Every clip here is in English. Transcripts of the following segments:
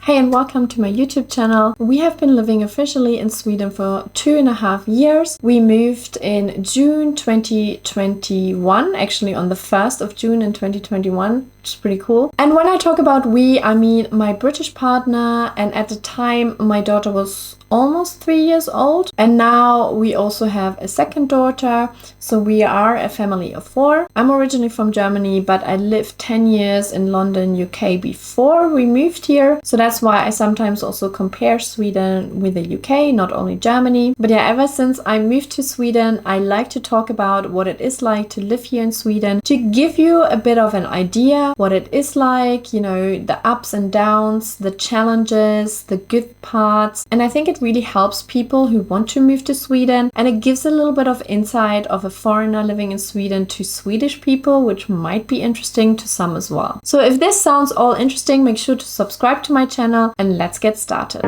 Hey and welcome to my YouTube channel. We have been living officially in Sweden for 2.5 years. We moved in June 2021, actually on the 1st of June in 2021, which is pretty cool. And when I talk about we, I mean my British partner, and at the time my daughter was almost 3 years old, and now we also have a second daughter, so we are a family of 4. I'm originally from Germany, but I lived 10 years in London, UK before we moved here, so that's why I sometimes also compare Sweden with the UK, not only Germany. But yeah, ever since I moved to Sweden, I like to talk about what it is like to live here in Sweden, to give you a bit of an idea what it is like, you know, the ups and downs, the challenges, the good parts. And I think it really helps people who want to move to Sweden, and it gives a little bit of insight of a foreigner living in Sweden to Swedish people, which might be interesting to some as well. So if this sounds all interesting, make sure to subscribe to my channel and let's get started.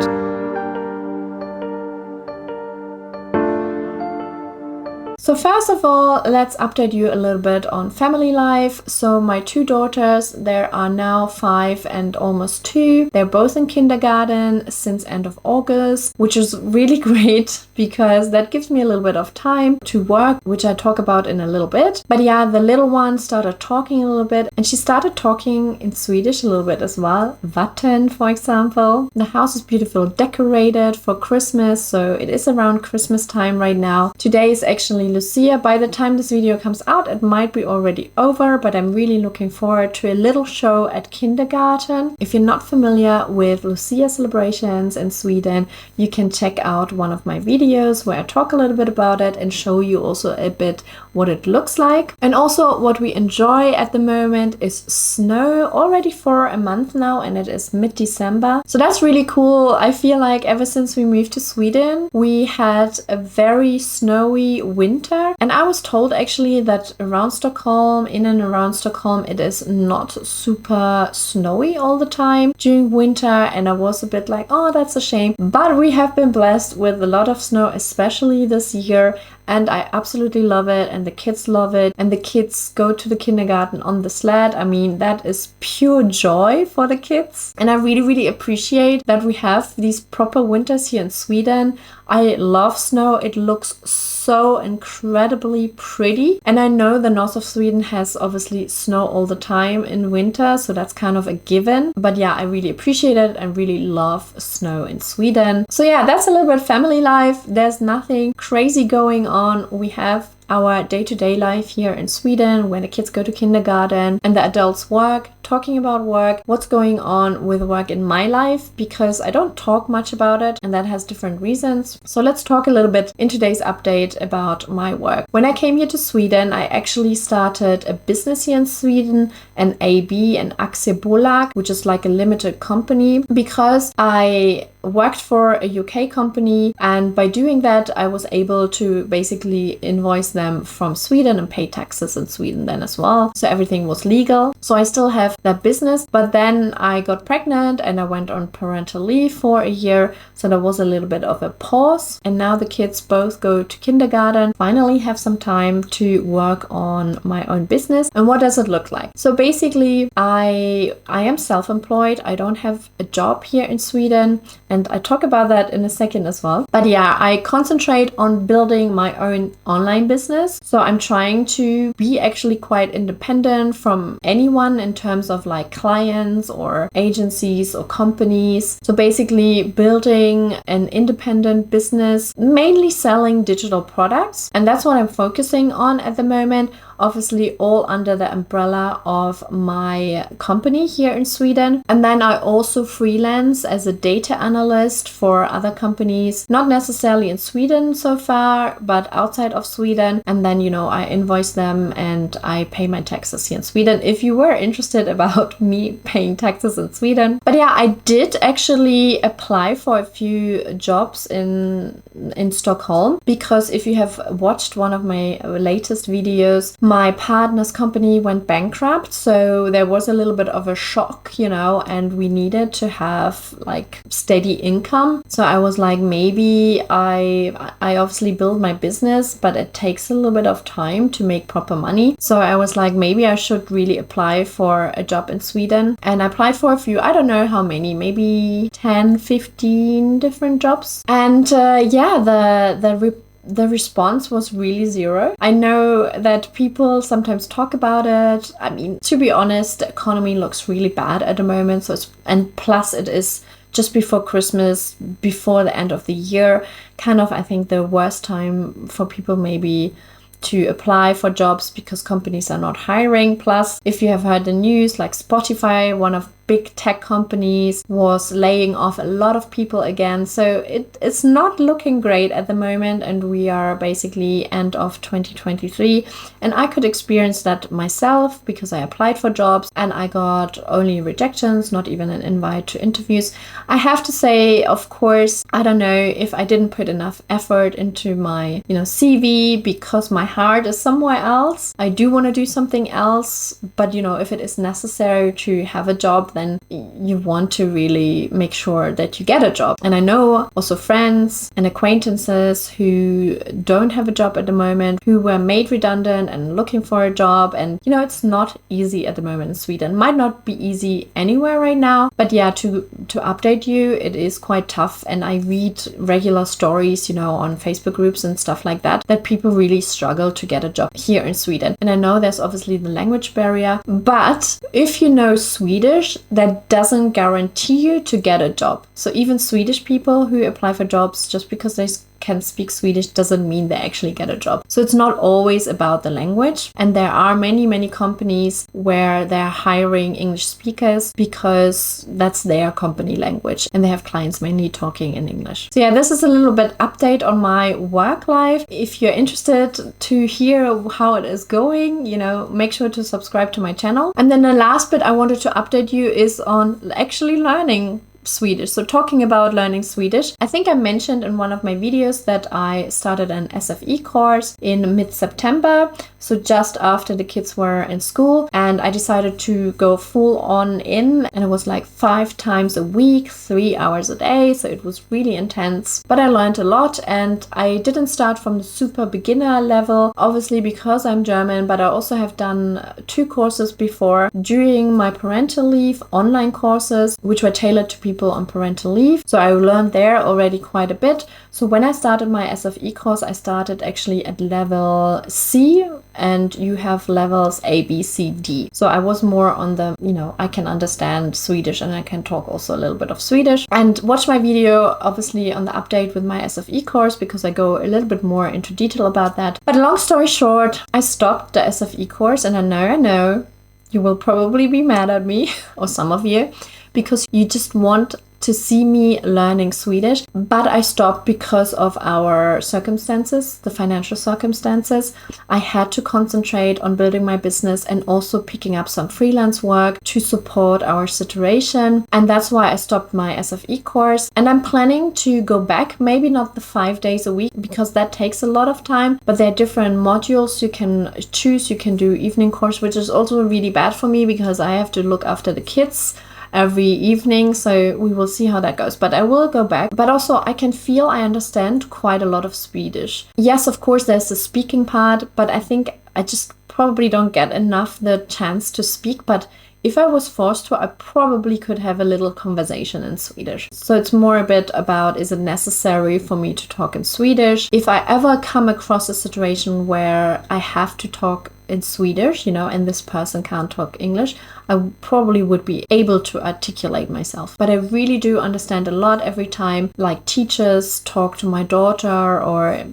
So first of all, let's update you a little bit on family life. So my 2 daughters, they are now 5 and almost 2. They're both in kindergarten since end of August, which is really great because that gives me a little bit of time to work, which I talk about in a little bit. But yeah, the little one started talking a little bit, and she started talking in Swedish a little bit as well. Vatten, for example. The house is beautifully decorated for Christmas, so it is around Christmas time right now. Today is actually Lucia. By the time this video comes out, it might be already over, but I'm really looking forward to a little show at kindergarten. If you're not familiar with Lucia celebrations in Sweden, you can check out one of my videos where I talk a little bit about it and show you also a bit what it looks like. And also what we enjoy at the moment is snow already for a month now, and it is mid-December. So that's really cool. I feel like ever since we moved to Sweden, we had a very snowy winter. And I was told actually that around Stockholm, in and around Stockholm, it is not super snowy all the time during winter. And I was a bit like, oh, that's a shame. But we have been blessed with a lot of snow, especially this year. And I absolutely love it, and the kids love it, and the kids go to the kindergarten on the sled. I mean, that is pure joy for the kids. And I really, really appreciate that we have these proper winters here in Sweden. I love snow. It looks so incredibly pretty. And I know the north of Sweden has obviously snow all the time in winter, so that's kind of a given. But yeah, I really appreciate it and really love snow in Sweden. So yeah, that's a little bit family life. There's nothing crazy going on. We have our day-to-day life here in Sweden when the kids go to kindergarten and the adults work, talking about work, what's going on with work in my life, because I don't talk much about it and that has different reasons. So let's talk a little bit in today's update about my work. When I came here to Sweden, I actually started a business here in Sweden, an AB, an Aktiebolag, which is like a limited company, because I worked for a UK company, and by doing that I was able to basically invoice them from Sweden and pay taxes in Sweden then as well. So everything was legal. So I still have that business, but then I got pregnant and I went on parental leave for a year. So there was a little bit of a pause, and now the kids both go to kindergarten. Finally have some time to work on my own business. And what does it look like? So basically I am self-employed. I don't have a job here in Sweden, and I talk about that in a second as well. But yeah, I concentrate on building my own online business. So I'm trying to be actually quite independent from anyone in terms of like clients or agencies or companies. So basically building an independent business, mainly selling digital products. And that's what I'm focusing on at the moment. Obviously all under the umbrella of my company here in Sweden. And then I also freelance as a data analyst for other companies, not necessarily in Sweden so far, but outside of Sweden. And then, you know, I invoice them and I pay my taxes here in Sweden, if you were interested about me paying taxes in Sweden. But yeah, I did actually apply for a few jobs in Stockholm, because if you have watched one of my latest videos, my partner's company went bankrupt, so there was a little bit of a shock, and we needed to have like steady income. So I was like, maybe I obviously build my business, but it takes a little bit of time to make proper money. So I was like, maybe I should really apply for a job in Sweden. And I applied for a few, I don't know how many, maybe 10, 15 different jobs. And the response was really zero. I know that people sometimes talk about it. I mean, to be honest, the economy looks really bad at the moment. And plus it is just before Christmas, before the end of the year, kind of, I think, the worst time for people maybe to apply for jobs because companies are not hiring. Plus, if you have heard the news, like Spotify, one of big tech companies, was laying off a lot of people again. So it's not looking great at the moment, and we are basically end of 2023. And I could experience that myself because I applied for jobs and I got only rejections, not even an invite to interviews. I have to say, of course, I don't know if I didn't put enough effort into my, CV, because my heart is somewhere else. I do want to do something else, but if it is necessary to have a job, then you want to really make sure that you get a job. And I know also friends and acquaintances who don't have a job at the moment, who were made redundant and looking for a job. And it's not easy at the moment in Sweden. Might not be easy anywhere right now, but yeah, to update you, it is quite tough. And I read regular stories, on Facebook groups and stuff like that people really struggle to get a job here in Sweden. And I know there's obviously the language barrier, but if you know Swedish, that doesn't guarantee you to get a job. So even Swedish people who apply for jobs, just because they can speak Swedish doesn't mean they actually get a job. So it's not always about the language. And there are many companies where they're hiring English speakers because that's their company language and they have clients mainly talking in English. So yeah, this is a little bit update on my work life. If you're interested to hear how it is going, make sure to subscribe to my channel. And then the last bit I wanted to update you is on actually learning Swedish. So talking about learning Swedish, I think I mentioned in one of my videos that I started an SFE course in mid-September, so just after the kids were in school, and I decided to go full on in, and it was like 5 times a week, 3 hours a day, so it was really intense, but I learned a lot. And I didn't start from the super beginner level, obviously because I'm German, but I also have done 2 courses before during my parental leave, online courses, which were tailored to people on parental leave. So I learned there already quite a bit. So when I started my SFE course, I started actually at level C, and you have levels A, B, C, D. So I was more on the, I can understand Swedish and I can talk also a little bit of Swedish. And watch my video, obviously, on the update with my SFE course, because I go a little bit more into detail about that. But long story short, I stopped the SFE course, and I know you will probably be mad at me, or some of you, because you just want to see me learning Swedish. But I stopped because of our circumstances, the financial circumstances. I had to concentrate on building my business and also picking up some freelance work to support our situation. And that's why I stopped my SFE course. And I'm planning to go back, maybe not the 5 days a week, because that takes a lot of time. But there are different modules you can choose. You can do evening course, which is also really bad for me because I have to look after the kids every evening, so we will see how that goes. But I will go back. But also I can feel I understand quite a lot of Swedish. Yes, of course there's the speaking part, but I think I just probably don't get enough the chance to speak. But if I was forced to, I probably could have a little conversation in Swedish. So it's more a bit about, is it necessary for me to talk in Swedish? If I ever come across a situation where I have to talk in Swedish, and this person can't talk English, I probably would be able to articulate myself. But I really do understand a lot every time, like teachers talk to my daughter or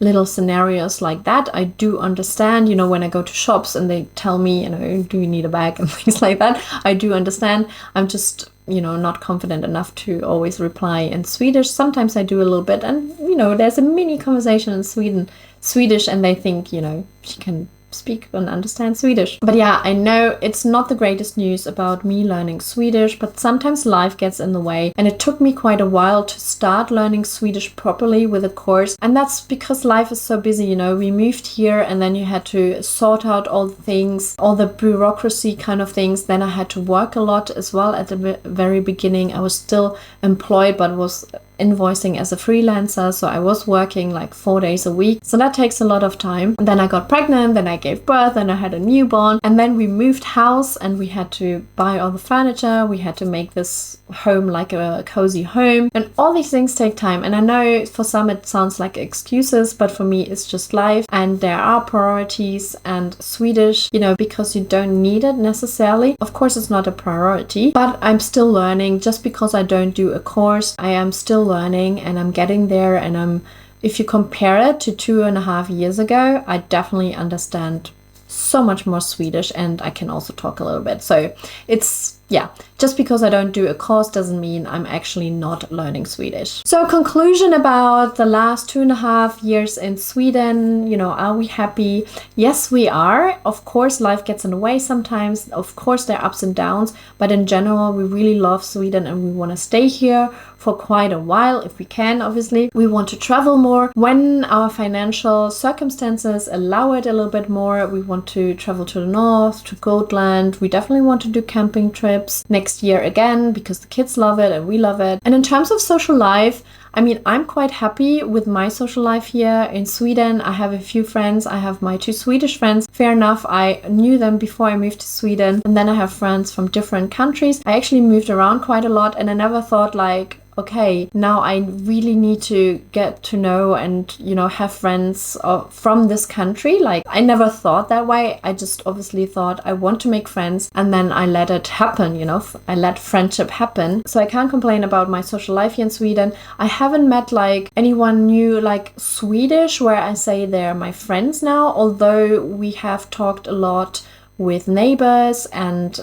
little scenarios like that. I do understand, when I go to shops and they tell me, do you need a bag and things like that. I do understand. I'm just, not confident enough to always reply in Swedish. Sometimes I do a little bit, and, there's a mini conversation in Swedish and they think, she can speak and understand Swedish. But yeah, I know it's not the greatest news about me learning Swedish, but sometimes life gets in the way, and it took me quite a while to start learning Swedish properly with a course. And that's because life is so busy, you know. We moved here and then you had to sort out all the things, all the bureaucracy kind of things. Then I had to work a lot as well. At the very beginning I was still employed but was invoicing as a freelancer, so I was working like 4 days a week, so that takes a lot of time. And then I got pregnant, then I gave birth, and I had a newborn, and then we moved house and we had to buy all the furniture, we had to make this home like a cozy home, and all these things take time. And I know for some it sounds like excuses, but for me it's just life, and there are priorities. And Swedish, you know, because you don't need it necessarily, of course it's not a priority, but I'm still learning. Just because I don't do a course, I am still learning and I'm getting there. And if you compare it to 2.5 years ago, I definitely understand so much more Swedish, and I can also talk a little bit. So it's, yeah, just because I don't do a course doesn't mean I'm actually not learning Swedish. So conclusion about the last 2.5 years in Sweden, you know, are we happy? Yes, we are. Of course, life gets in the way sometimes. Of course, there are ups and downs, but in general, we really love Sweden and we want to stay here for quite a while if we can, obviously. We want to travel more. When our financial circumstances allow it a little bit more, we want to travel to the north, to Gotland. We definitely want to do camping trips next year again because the kids love it and we love it. And in terms of social life, I mean, I'm quite happy with my social life here in Sweden. I have a few friends. I have my 2 Swedish friends. Fair enough, I knew them before I moved to Sweden. And then I have friends from different countries. I actually moved around quite a lot, and I never thought like, okay, now I really need to get to know and, you know, have friends from this country. Like, I never thought that way. I just obviously thought I want to make friends, and then I let it happen, you know, I let friendship happen. So I can't complain about my social life here in Sweden. I haven't met like anyone new like Swedish where I say they're my friends now, although we have talked a lot with neighbors and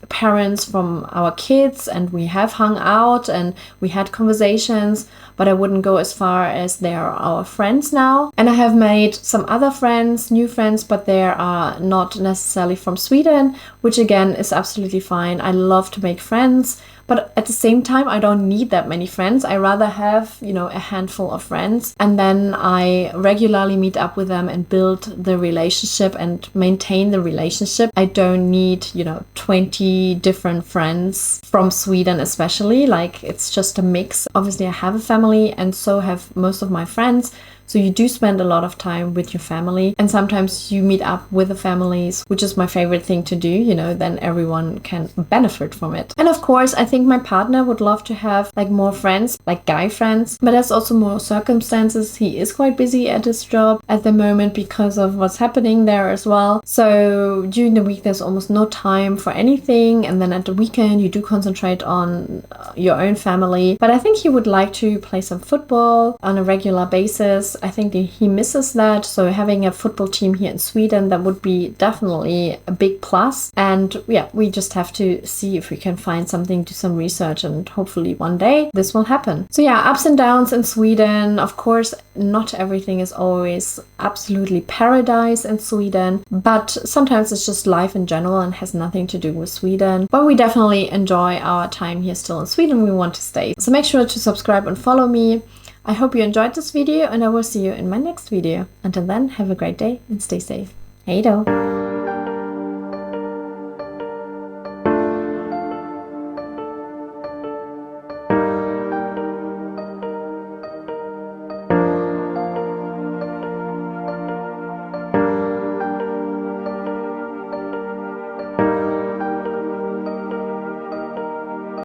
parents from our kids, and we have hung out and we had conversations, but I wouldn't go as far as they are our friends now. And I have made some other friends, new friends, but they are not necessarily from Sweden, which again is absolutely fine. I love to make friends, but at the same time, I don't need that many friends. I rather have, you know, a handful of friends, and then I regularly meet up with them and build the relationship and maintain the relationship. I don't need, you know, 20 different friends from Sweden, especially. Like, it's just a mix. Obviously, I have a family, and so have most of my friends. So you do spend a lot of time with your family, and sometimes you meet up with the families, which is my favorite thing to do, you know, then everyone can benefit from it. And of course, I think my partner would love to have like more friends, like guy friends, but there's also more circumstances. He is quite busy at his job at the moment because of what's happening there as well. So during the week, there's almost no time for anything. And then at the weekend, you do concentrate on your own family. But I think he would like to play some football on a regular basis. I think he misses that. So having a football team here in Sweden, that would be definitely a big plus. And yeah, we just have to see if we can find something, do some research, and hopefully one day this will happen. So yeah, ups and downs in Sweden. Of course, not everything is always absolutely paradise in Sweden, but sometimes it's just life in general and has nothing to do with Sweden. But we definitely enjoy our time here still in Sweden. We want to stay. So make sure to subscribe and follow me. I hope you enjoyed this video, and I will see you in my next video. Until then, have a great day and stay safe. Hej då!